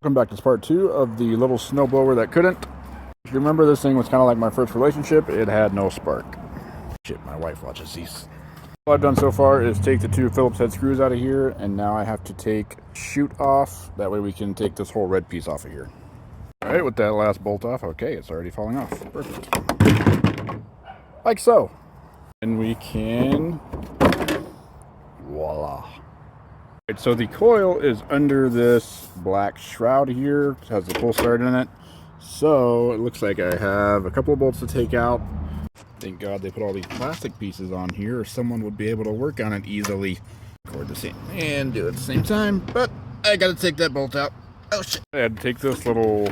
Welcome back to part 2 of the little snowblower that couldn't. If you remember, this thing was kind of like my first relationship. It had no spark. Shit, my wife watches these. All I've done so far is take the 2 Phillips head screws out of here, and now I have to take chute off. That way we can take this whole red piece off of here. Alright, with that last bolt off, okay, it's already falling off. Perfect. Like so. And we can... voila. Right, so the coil is under this black shroud here. It has the pull start in it. So it looks like I have a couple of bolts to take out. Thank God they put all these plastic pieces on here, or someone would be able to work on it easily. Record the same and do it at the same time, but I gotta take that bolt out. Oh shit. I had to take this little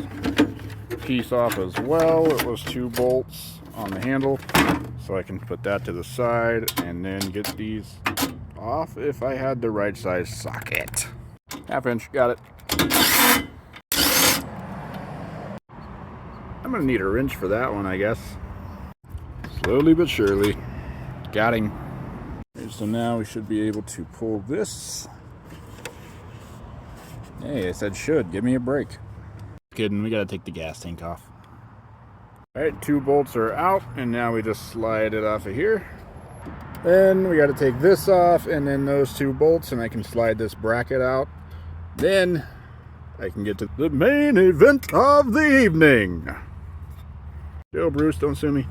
piece off as well. It was 2 bolts on the handle, so I can put that to the side and then get these off if I had the right size socket. 1/2 inch, got it. I'm gonna need a wrench for that one, I guess. Slowly but surely. Got him. Okay, so now we should be able to pull this. Hey, I said should. Give me a break. Kidding, we gotta take the gas tank off. Alright, 2 bolts are out, and now we just slide it off of here. Then we gotta take this off, and then those 2 bolts, and I can slide this bracket out. Then I can get to the main event of the evening. Yo, Bruce, don't sue me.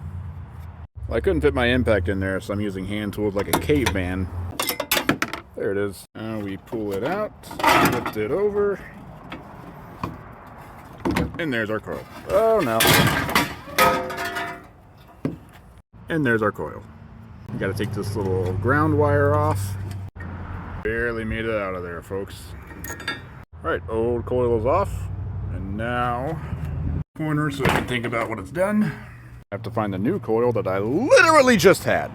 Well, I couldn't fit my impact in there, so I'm using hand tools like a caveman. There it is. Now we pull it out, lift it over, and there's our coil. Oh no. And there's our coil. We gotta take this little ground wire off. Barely made it out of there, folks. Alright, old coil is off. And now, corner so I can think about what it's done. I have to find the new coil that I literally just had.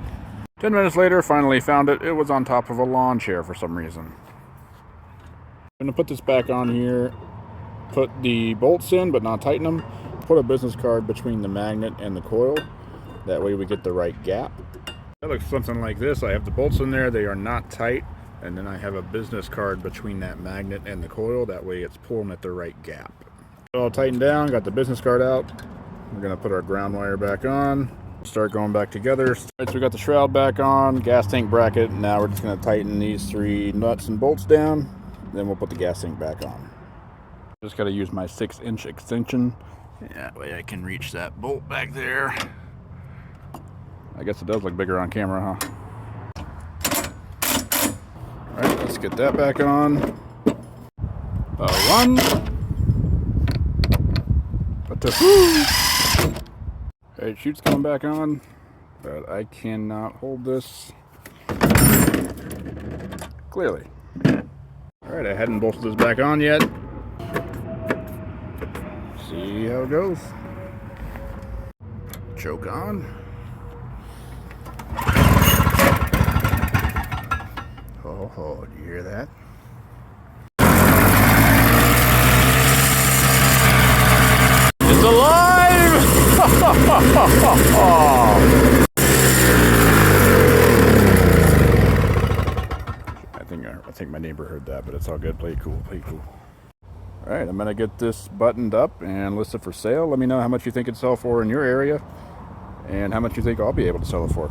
10 minutes later, finally found it. It was on top of a lawn chair for some reason. I'm gonna put this back on here, put the bolts in, but not tighten them. Put a business card between the magnet and the coil. That way we get the right gap. That looks something like this. I have the bolts in there, they are not tight. And then I have a business card between that magnet and the coil. That way it's pulling at the right gap. All tightened down, got the business card out. We're gonna put our ground wire back on. Start going back together. Alright, so we got the shroud back on, gas tank bracket. Now we're just gonna tighten these 3 nuts and bolts down. Then we'll put the gas tank back on. Just gotta use my 6-inch extension. That way I can reach that bolt back there. I guess it does look bigger on camera, huh? Alright, let's get that back on. 1. 2. Alright, chute's coming back on, but I cannot hold this. Clearly. Alright, I hadn't bolted this back on yet. See how it goes. Choke on. Oh, do you hear that? It's alive! I think my neighbor heard that, but it's all good. Play it cool, play it cool. Alright, I'm gonna get this buttoned up and listed for sale. Let me know how much you think it'd sell for in your area and how much you think I'll be able to sell it for.